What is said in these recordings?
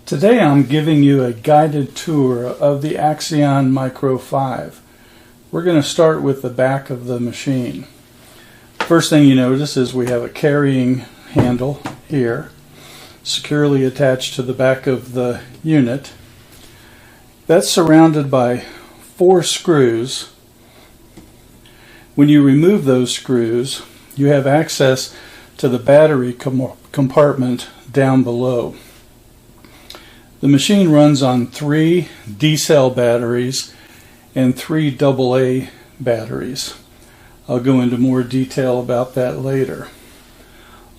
Today I'm giving you a guided tour of the AXION micro5. We're going to start with the back of the machine. First thing you notice is we have a carrying handle here, securely attached to the back of the unit. That's surrounded by 4 screws. When you remove those screws, you have access to the battery compartment down below. The machine runs on 3 D-cell batteries and 3 AA batteries. I'll go into more detail about that later.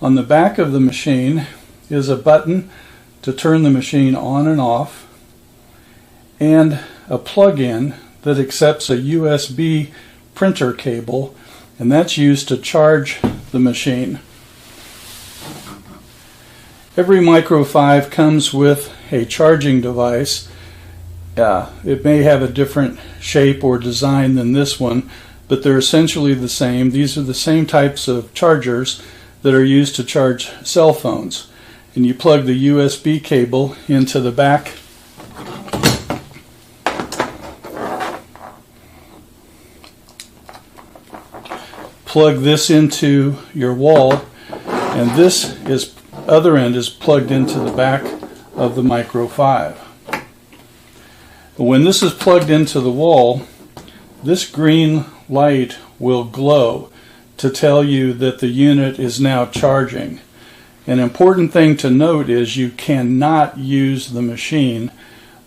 On the back of the machine is a button to turn the machine on and off, and a plug-in that accepts a USB printer cable, and that's used to charge the machine. Every micro5 comes with a charging device. It may have a different shape or design than this one, but they're essentially the same. These are the same types of chargers that are used to charge cell phones. And you plug the USB cable into the back plug this into your wall, and this other end is plugged into the back of the micro5. When this is plugged into the wall, this green light will glow to tell you that the unit is now charging. An important thing to note is you cannot use the machine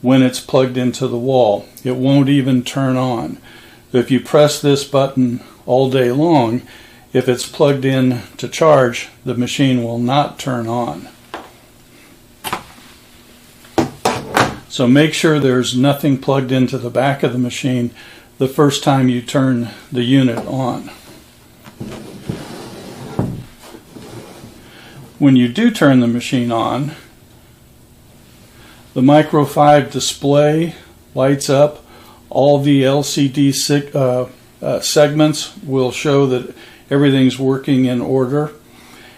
when it's plugged into the wall. It won't even turn on. If you press this button all day long, if it's plugged in to charge, the machine will not turn on. So make sure there's nothing plugged into the back of the machine the first time you turn the unit on. When you do turn the machine on, the micro5 display lights up. All the LCD segments will show that everything's working in order,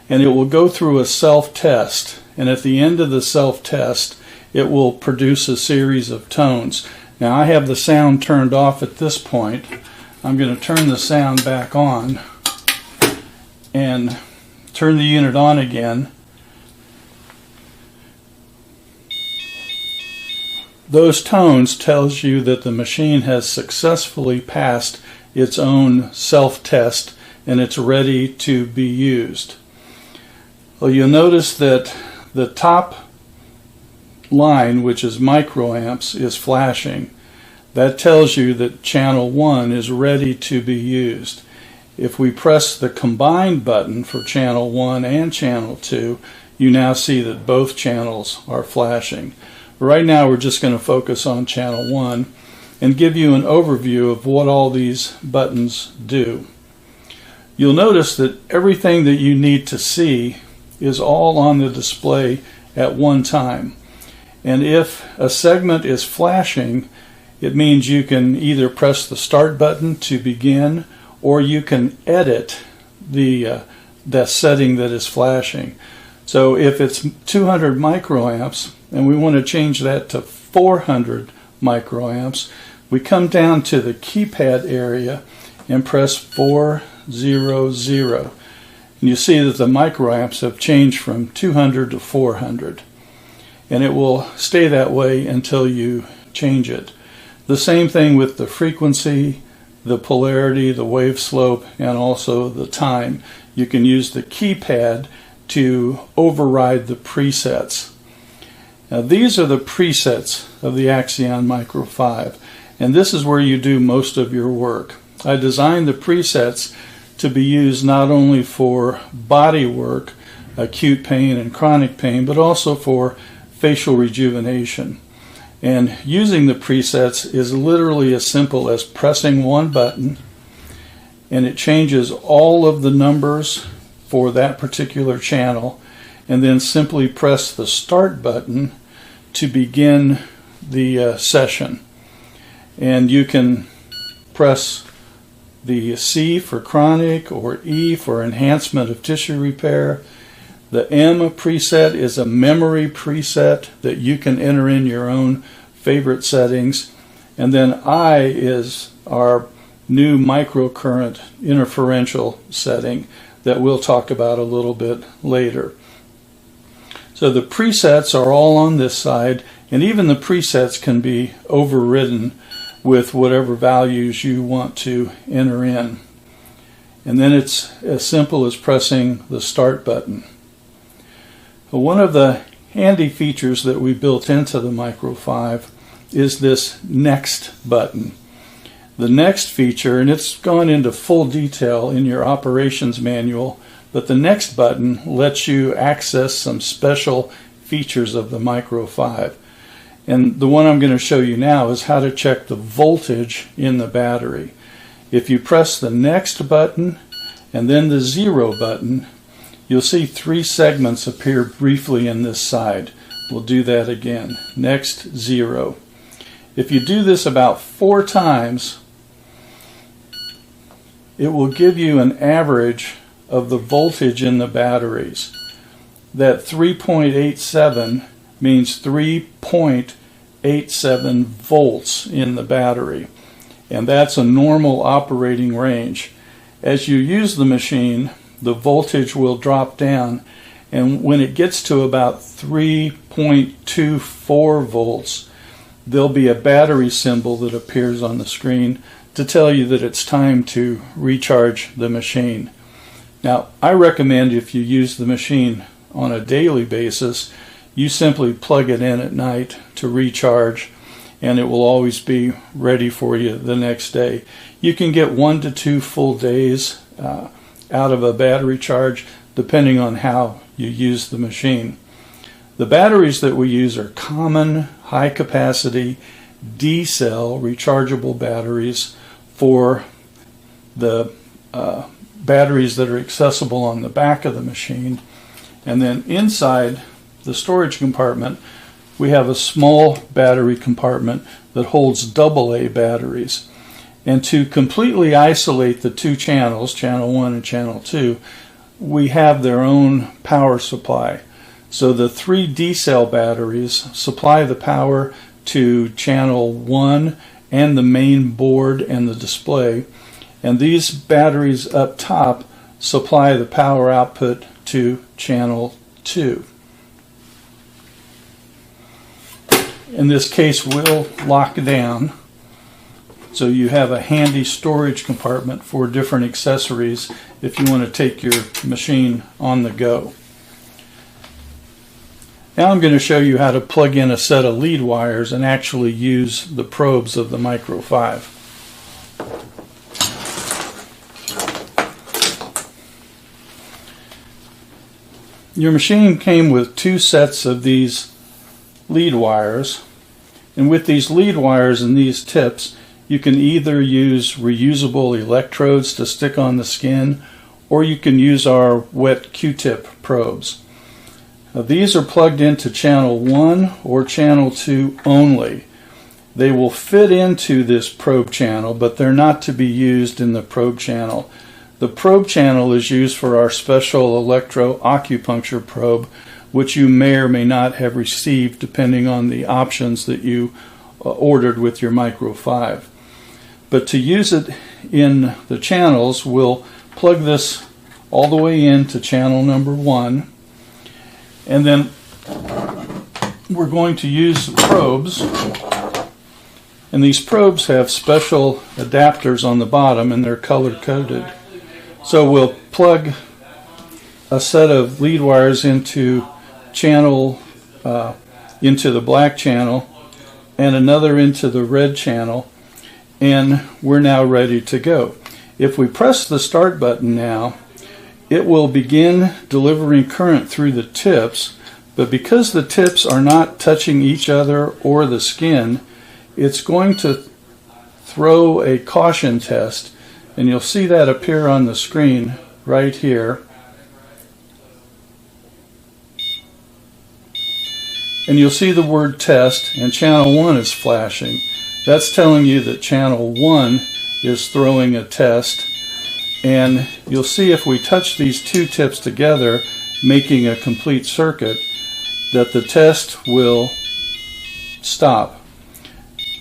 and it will go through a self-test, and at the end of the self-test it will produce a series of tones. Now I have the sound turned off at this point. I'm going to turn the sound back on and turn the unit on again. Those tones tells you that the machine has successfully passed its own self-test and it's ready to be used. Well, you'll notice that the top line, which is microamps, is flashing. That tells you that channel 1 is ready to be used. If we press the combine button for channel 1 and channel 2, you now see that both channels are flashing. Right now we're just going to focus on channel 1 and give you an overview of what all these buttons do. You'll notice that everything that you need to see is all on the display at one time. And if a segment is flashing, it means you can either press the start button to begin, or you can edit the setting that is flashing. So if it's 200 microamps and we want to change that to 400 microamps, we come down to the keypad area and press 400. And you see that the microamps have changed from 200 to 400. And it will stay that way until you change it. The same thing with the frequency, the polarity, the wave slope, and also the time. You can use the keypad to override the presets. Now these are the presets of the AXION micro5, and this is where you do most of your work. I designed the presets to be used not only for body work, acute pain and chronic pain, but also for facial rejuvenation. And using the presets is literally as simple as pressing one button, and it changes all of the numbers for that particular channel, and then simply press the start button to begin the session. And you can press the C for chronic or E for enhancement of tissue repair. The M preset is a memory preset that you can enter in your own favorite settings. And then I is our new microcurrent interferential setting that we'll talk about a little bit later. So the presets are all on this side, and even the presets can be overridden with whatever values you want to enter in. And then it's as simple as pressing the start button. One of the handy features that we built into the micro5 is this next button. The next feature, and it's gone into full detail in your operations manual, but the next button lets you access some special features of the micro5. And the one I'm going to show you now is how to check the voltage in the battery. If you press the next button and then the 0 button, you'll see 3 segments appear briefly in this side. We'll do that again. Next, 0. If you do this about 4 times, it will give you an average of the voltage in the batteries. That 3.87 means 3.87 volts in the battery, and that's a normal operating range. As you use the machine, the voltage will drop down, and when it gets to about 3.24 volts, there'll be a battery symbol that appears on the screen to tell you that it's time to recharge the machine. Now, I recommend if you use the machine on a daily basis, you simply plug it in at night to recharge, and it will always be ready for you the next day. You can get 1 to 2 full days out of a battery charge depending on how you use the machine. The batteries that we use are common high capacity D-cell rechargeable batteries for the batteries that are accessible on the back of the machine. And then inside the storage compartment, we have a small battery compartment that holds AA batteries. And to completely isolate the 2 channels, channel 1 and channel 2, we have their own power supply. So the 3 D-cell batteries supply the power to channel 1 and the main board and the display. And these batteries up top supply the power output to channel 2. In this case, we'll lock down, so you have a handy storage compartment for different accessories if you want to take your machine on the go. Now I'm going to show you how to plug in a set of lead wires and actually use the probes of the micro5. Your machine came with 2 sets of these lead wires, and with these lead wires and these tips, you can either use reusable electrodes to stick on the skin, or you can use our wet Q-tip probes. Now, these are plugged into channel 1 or channel 2 only. They will fit into this probe channel, but they're not to be used in the probe channel. The probe channel is used for our special electro-acupuncture probe, which you may or may not have received depending on the options that you ordered with your micro5. But to use it in the channels, we'll plug this all the way into channel number 1, and then we're going to use the probes, and these probes have special adapters on the bottom and they're color coded. So we'll plug a set of lead wires into channel into the black channel and another into the red channel, and we're now ready to go. If we press the start button now, it will begin delivering current through the tips, but because the tips are not touching each other or the skin, it's going to throw a caution test, and you'll see that appear on the screen right here. And you'll see the word test, and channel 1 is flashing. That's telling you that channel 1 is throwing a test. And you'll see if we touch these 2 tips together, making a complete circuit, that the test will stop.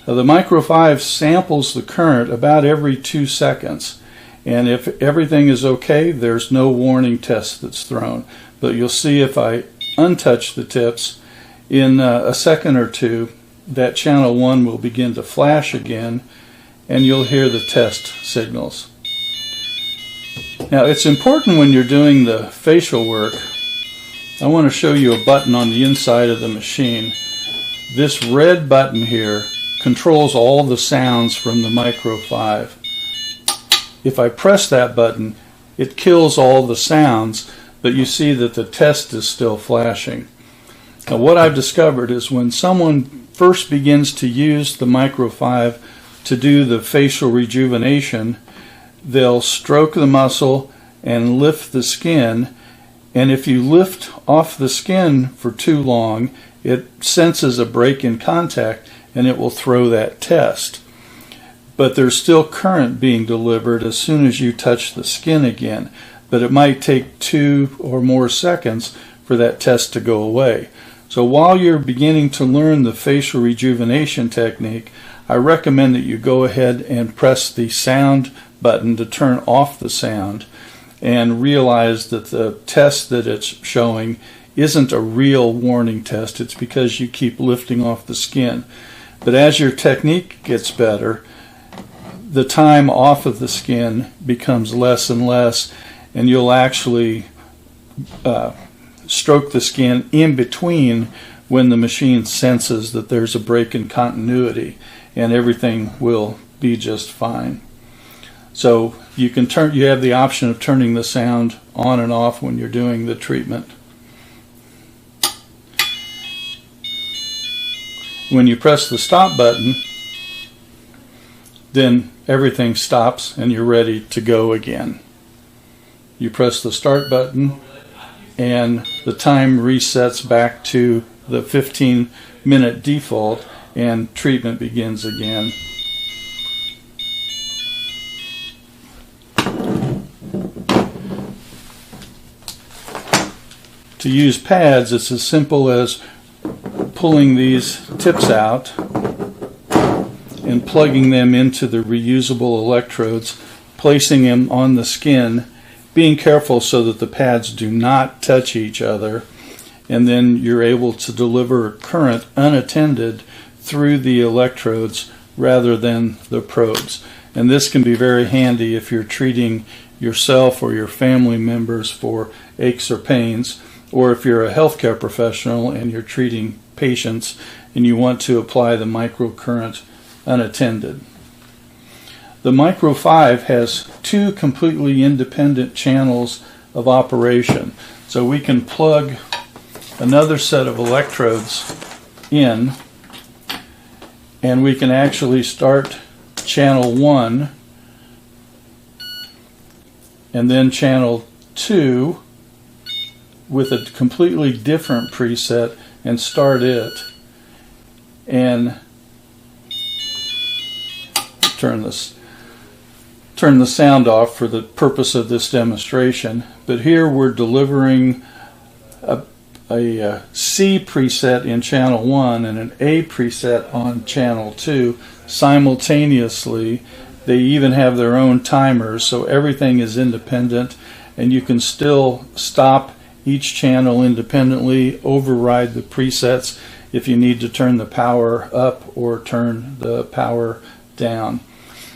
Now, the micro5 samples the current about every 2 seconds, and if everything is okay, there's no warning test that's thrown. But you'll see if I untouch the tips, in a second or two, that channel 1 will begin to flash again, and you'll hear the test signals. Now, it's important when you're doing the facial work. I want to show you a button on the inside of the machine. This red button here controls all the sounds from the micro5. If I press that button, it kills all the sounds, but you see that the test is still flashing. Now, what I've discovered is when someone first begins to use the micro5 to do the facial rejuvenation, they'll stroke the muscle and lift the skin, and if you lift off the skin for too long, it senses a break in contact and it will throw that test. But there's still current being delivered as soon as you touch the skin again, but it might take 2 or more seconds for that test to go away. So while you're beginning to learn the facial rejuvenation technique, I recommend that you go ahead and press the sound button to turn off the sound, and realize that the test that it's showing isn't a real warning test. It's because you keep lifting off the skin. But as your technique gets better, the time off of the skin becomes less and less, and you'll actually stroke the skin in between when the machine senses that there's a break in continuity, and everything will be just fine. So you have the option of turning the sound on and off when you're doing the treatment. When you press the stop button, then everything stops and you're ready to go again. You press the start button and the time resets back to the 15-minute default and treatment begins again. To use pads, it's as simple as pulling these tips out and plugging them into the reusable electrodes, placing them on the skin, being careful so that the pads do not touch each other, and then you're able to deliver current unattended through the electrodes rather than the probes. And this can be very handy if you're treating yourself or your family members for aches or pains, or if you're a healthcare professional and you're treating patients and you want to apply the microcurrent unattended. The micro5 has 2 completely independent channels of operation. So we can plug another set of electrodes in, and we can actually start channel 1 and then channel 2 with a completely different preset and start it, and turn the sound off for the purpose of this demonstration. But here we're delivering a C preset in channel 1 and an A preset on channel 2 simultaneously. They even have their own timers, so everything is independent, and you can still stop each channel independently, override the presets if you need to turn the power up or turn the power down.